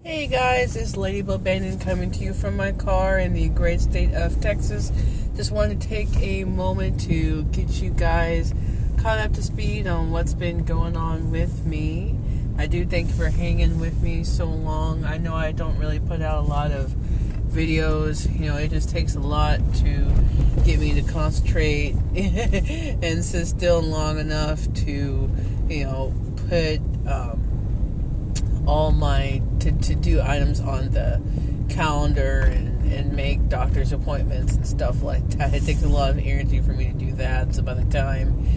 Hey guys, it's Lady Bobanian coming to you from my car in the great state of Texas. Just wanted to take a moment to get you guys caught up to speed on what's been going on with me. I do thank you for hanging with me so long. I know I don't really put out a lot of videos. It just takes a lot to get me to concentrate and sit still long enough to, put all my to do items on the calendar and make doctor's appointments and stuff like that. It takes a lot of energy for me to do that. So by the time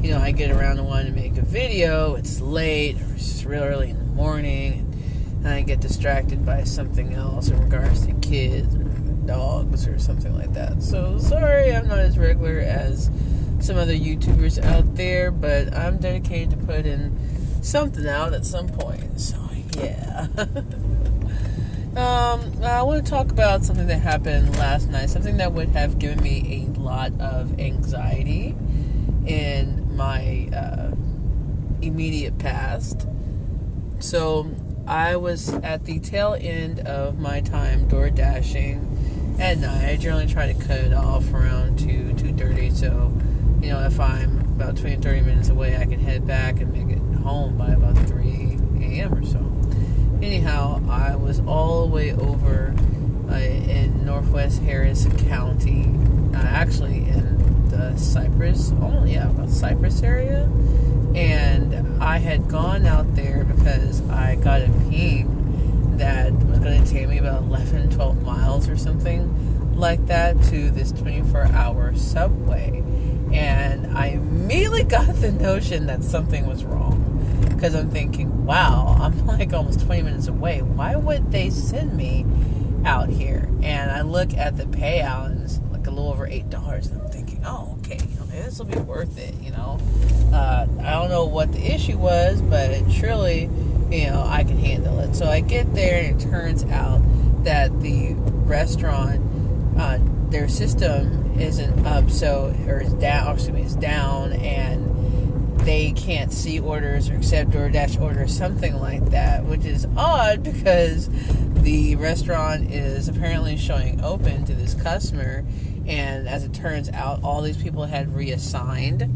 I get around to wanting to make a video, it's late or it's just real early in the morning, and I get distracted by something else in regards to kids or dogs or something like that. So sorry I'm not as regular as some other YouTubers out there, but I'm dedicated to put in something out at some point. So yeah. I want to talk about something that happened last night, something that would have given me a lot of anxiety in my immediate past. So I was at the tail end of my time door dashing at night. I generally try to cut it off around 2:30, so if I'm about 20-30 minutes away, I can head back and make it home by about 3 a.m. or so. Anyhow, I was all the way over in Northwest Harris County, actually in the Cypress area, and I had gone out there because I got a ping that was going to take me about 11-12 miles or something like that to this 24-hour subway, and I immediately got the notion that something was wrong. Because I'm thinking, wow, I'm like almost 20 minutes away. Why would they send me out here? And I look at the payout and it's like a little over $8. And I'm thinking, oh, okay, this will be worth it, I don't know what the issue was, but surely, I can handle it. So I get there and it turns out that the restaurant, their system isn't up, is down, and they can't see orders or accept DoorDash orders, something like that, which is odd because the restaurant is apparently showing open to this customer, and as it turns out, all these people had reassigned,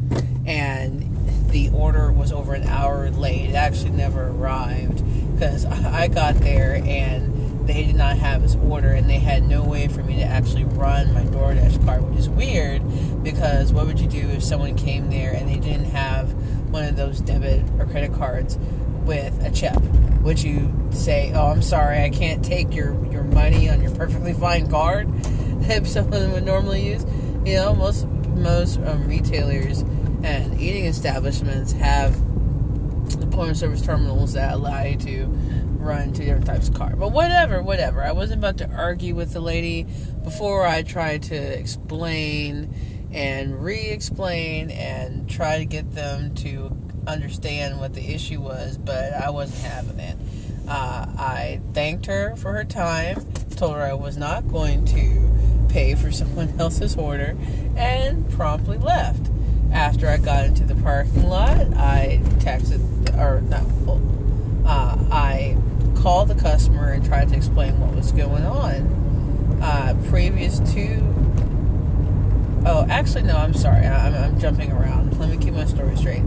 and the order was over an hour late. It actually never arrived because I got there and they did not have his order, and they had no way for me to actually run my DoorDash card, which is weird because what would you do if someone came there and they didn't have one of those debit or credit cards with a chip? Would you say, oh, I'm sorry, I can't take your money on your perfectly fine card that someone would normally use? Most retailers and eating establishments have the point of service terminals that allow you to run two different types of card. But whatever. I wasn't about to argue with the lady before I tried to explain and re-explain and try to get them to understand what the issue was, but I wasn't having it. I thanked her for her time, told her I was not going to pay for someone else's order, and promptly left. After I got into the parking lot, I I called the customer and tried to explain what was going on. I'm sorry, I'm jumping around. Let me keep my story straight.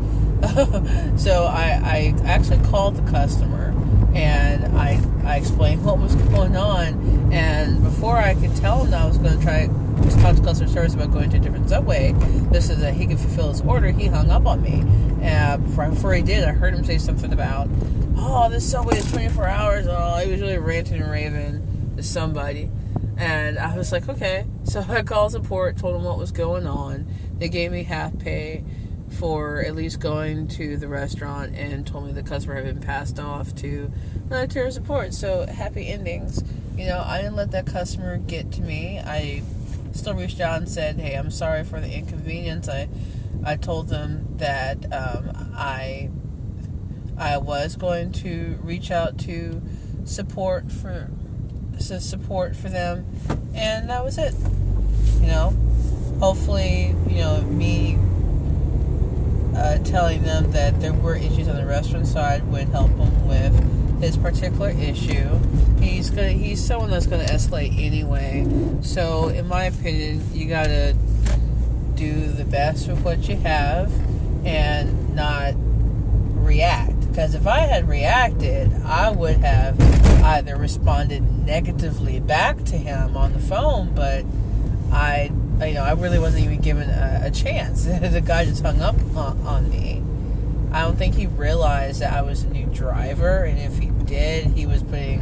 So I actually called the customer and I explained what was going on, and before I could tell him that I was going to try to talk to customer service about going to a different subway, this is that he could fulfill his order, he hung up on me. Right before he did, I heard him say something about, oh, this subway is 24 hours. Oh, he was really ranting and raving to somebody. And I was like, okay. So I called support, told them what was going on. They gave me half pay for at least going to the restaurant and told me the customer had been passed off to monetary support. So happy endings. I didn't let that customer get to me. I still reached out and said, hey, I'm sorry for the inconvenience. I told them that I was going to reach out to support for them, and that was it. Hopefully, me telling them that there were issues on the restaurant side would help them with his particular issue. He's someone that's gonna escalate anyway. So in my opinion, you gotta do the best with what you have and not react. Because if I had reacted, I would have either responded negatively back to him on the phone, but I really wasn't even given a chance. The guy just hung up on me. I don't think he realized that I was a new driver, and if he did, he was putting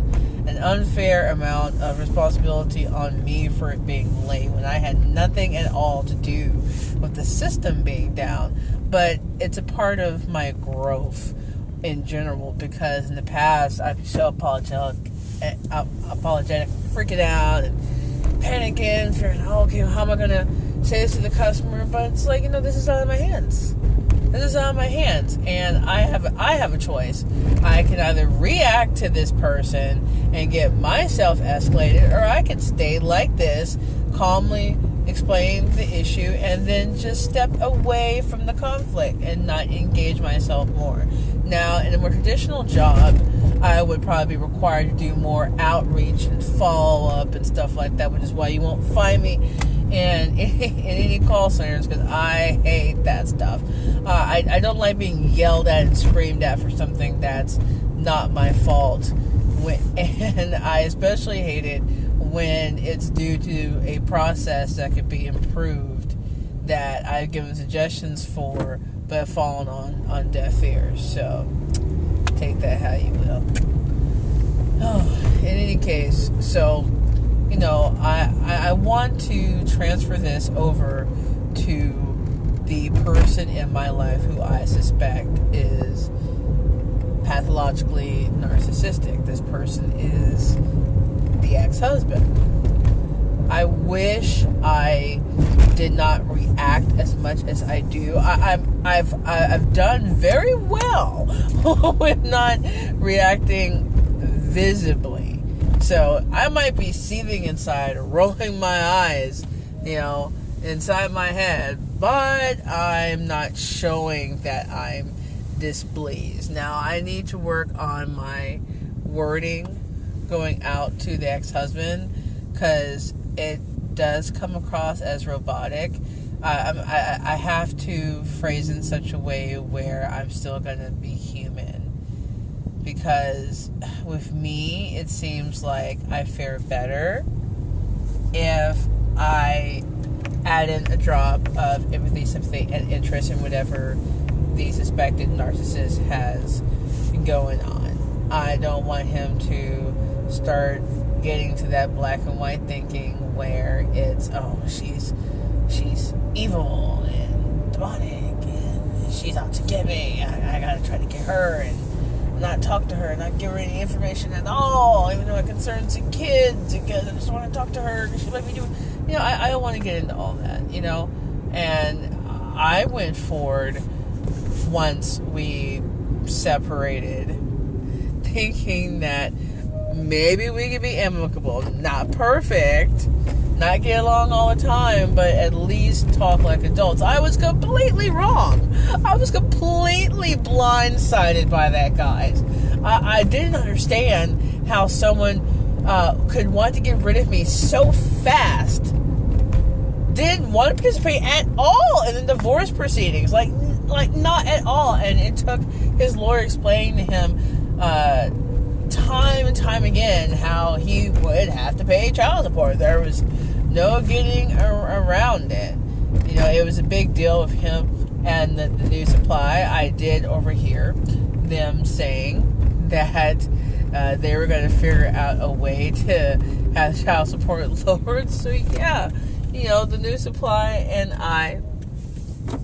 an unfair amount of responsibility on me for it being late when I had nothing at all to do with the system being down. But it's a part of my growth in general, because in the past I'd be so apologetic, freaking out and panicking, figuring, okay, how am I going to say this to the customer? But it's like, this is out of my hands. This is out of my hands, and I have a choice. I can either react to this person and get myself escalated, or I can stay like this, calmly explain the issue, and then just step away from the conflict and not engage myself more. Now, in a more traditional job, I would probably be required to do more outreach and follow-up and stuff like that, which is why you won't find me in any call centers, because I hate that stuff. I don't like being yelled at and screamed at for something that's not my fault. And I especially hate it when it's due to a process that could be improved that I've given suggestions for, but have fallen on deaf ears. So take that how you will. In any case, so I want to transfer this over to the person in my life who I suspect is pathologically narcissistic. This person is the ex-husband. I wish I did not react as much as I do. I've done very well with not reacting visibly. So I might be seething inside, rolling my eyes, inside my head, but I'm not showing that I'm displeased. Now, I need to work on my wording going out to the ex-husband, because it does come across as robotic. I have to phrase in such a way where I'm still going to be human. Because with me, it seems like I fare better if I add in a drop of empathy, sympathy, and interest in whatever the suspected narcissist has going on. I don't want him to start getting to that black and white thinking where it's, she's evil and demonic and she's out to get me. I gotta try to get her and not talk to her, not give her any information at all, even though it concerns the kids, because I just want to talk to her because she might be doing, I don't want to get into all that, and I went forward once we separated thinking that maybe we could be amicable, not perfect, not get along all the time, but at least talk like adults. I was completely wrong. I was completely blindsided by that, guys. I didn't understand how someone could want to get rid of me so fast. Didn't want to participate at all in the divorce proceedings, like not at all. And it took his lawyer explaining to him time and time again how he would have to pay child support. There was no getting around it. It was a big deal with him and the new supply. I did overhear them saying that they were going to figure out a way to have child support lowered. So yeah, the new supply and I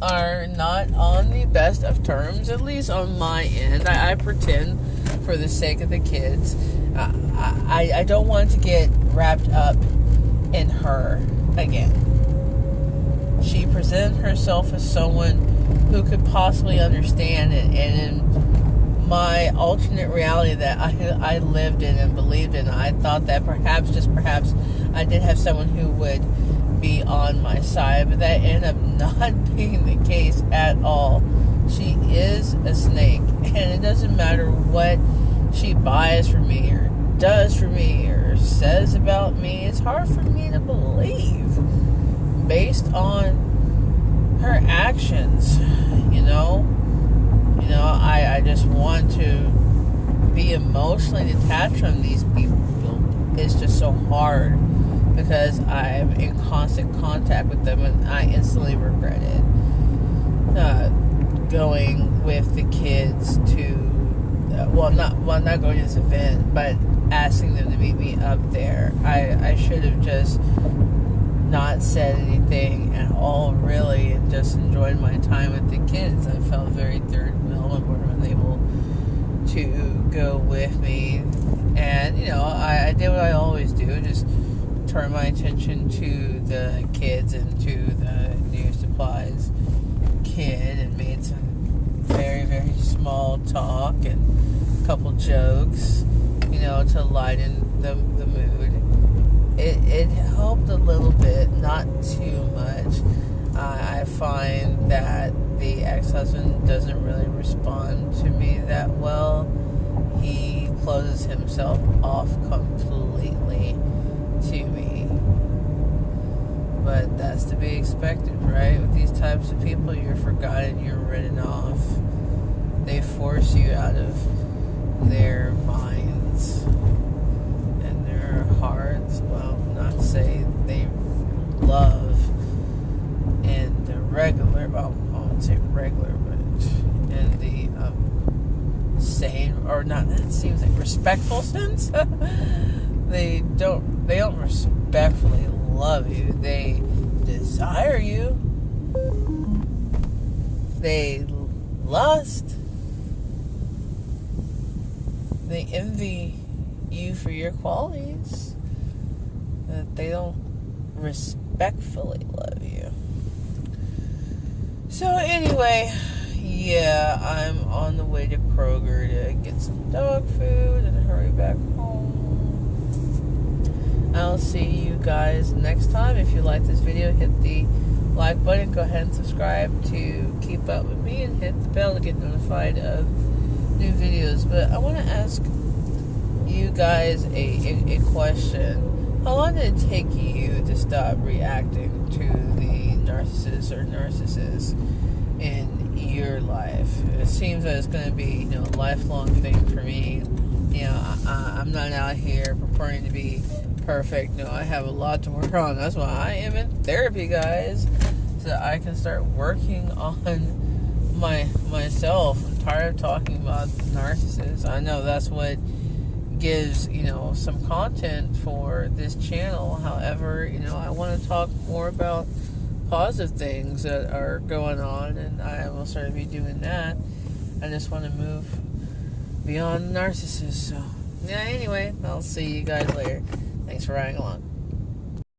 are not on the best of terms, at least on my end. I pretend for the sake of the kids. I don't want to get wrapped up in her again. She presented herself as someone who could possibly understand it, and in my alternate reality that I lived in and believed in, I thought that perhaps, just perhaps, I did have someone who would be on my side, but that ended up not being the case at all. She is a snake, and it doesn't matter what she buys from me or does for me or says about me, it's hard for me to believe based on her actions. I just want to be emotionally detached from these people. It's just so hard because I'm in constant contact with them, and I instantly regret it. Going with the kids to, not going to this event, but asking them to meet me up there. I should have just not said anything at all, really, and just enjoyed my time with the kids. I felt very third wheel when Gordon was able to go with me, and I did what I always do, just turn my attention to the kids and to the new supplies kid, and made some very, very small talk and a couple jokes, to lighten the mood. It helped a little bit, not too much. I find that the ex-husband doesn't really respond to me that well. He closes himself off completely to me. But that's to be expected, right? With these types of people, you're forgotten, you're written off. They force you out of their minds and their hearts. Well, not to say they love in the regular, I won't say regular, but in the sane, or not, that seems like respectful sense. They don't respectfully love you. They desire you. They lust. They envy you for your qualities. They don't respectfully love you. So anyway, yeah, I'm on the way to Kroger to get some dog food and hurry back home. I'll see you guys next time. If you like this video, hit the like button. Go ahead and subscribe to keep up with me, and hit the bell to get notified of new videos. But I want to ask you guys a question. How long did it take you to stop reacting to the narcissist or narcissist in your life? It seems that it's going to be a lifelong thing for me. I'm not out here purporting to be perfect. No, I have a lot to work on. That's why I am in therapy, guys, so that I can start working on myself. I'm tired of talking about narcissists. I know that's what gives some content for this channel. However, I want to talk more about positive things that are going on, and I will certainly be doing that. I just want to move beyond narcissists. So yeah, anyway, I'll see you guys later. Thanks for riding along.